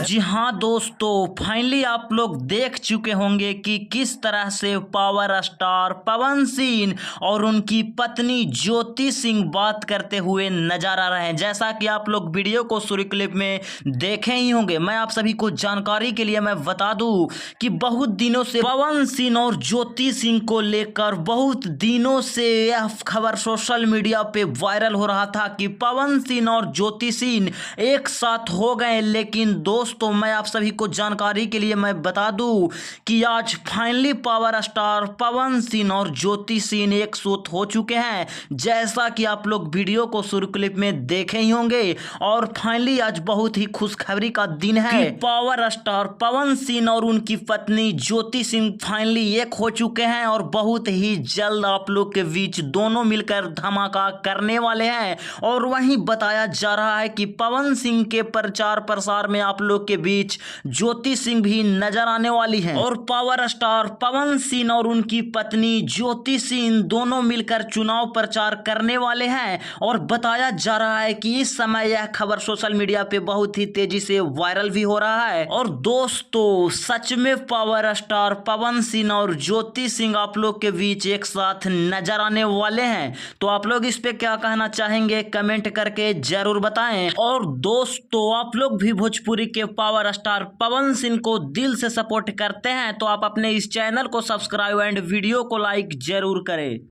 जी हाँ दोस्तों, फाइनली आप लोग देख चुके होंगे कि किस तरह से पावर स्टार पवन सिंह और उनकी पत्नी ज्योति सिंह बात करते हुए नजर आ रहे हैं। जैसा कि आप लोग वीडियो को शुरू क्लिप में देखे ही होंगे, मैं आप सभी को जानकारी के लिए मैं बता दूं कि बहुत दिनों से पवन सिंह और ज्योति सिंह को लेकर बहुत दिनों से यह खबर सोशल मीडिया पे वायरल हो रहा था कि पवन सिंह और ज्योति सिंह एक साथ हो गए। लेकिन दोस्तों, मैं आप सभी को जानकारी के लिए मैं बता दूं कि आज finally power star Pawan Singh और ज्योति सिंह एक साथ हो चुके हैं। जैसा कि आप लोग वीडियो को शुरू क्लिप में देखे ही होंगे, और फाइनली आज बहुत ही खुशखबरी का दिन है कि पावर स्टार पवन सिंह और उनकी पत्नी ज्योति सिंह फाइनली एक हो चुके हैं और बहुत ही जल्द आप लोग के बीच दोनों मिलकर धमाका करने वाले हैं। और वहीं बताया जा रहा है कि पवन सिंह के प्रचार प्रसार में आप लोग के बीच ज्योति सिंह भी नजर आने वाली हैं, और पावर स्टार पवन सिंह और उनकी पत्नी ज्योति सिंह दोनों मिलकर चुनाव प्रचार करने वाले हैं। और बताया जा रहा है कि इस समय यह खबर सोशल मीडिया पे बहुत ही तेजी से वायरल भी हो रहा है। और दोस्तों, सच में पावर स्टार पवन सिंह और ज्योति सिंह आप लोग के बीच एक साथ नजर आने वाले हैं। तो आप लोग इस पे क्या कहना चाहेंगे, कमेंट करके जरूर बताएं। और दोस्तों, आप लोग भी भोजपुरी के पावर स्टार पवन सिंह को दिल से सपोर्ट करते हैं तो आप अपने इस चैनल को सब्सक्राइब एंड वीडियो को लाइक जरूर करें।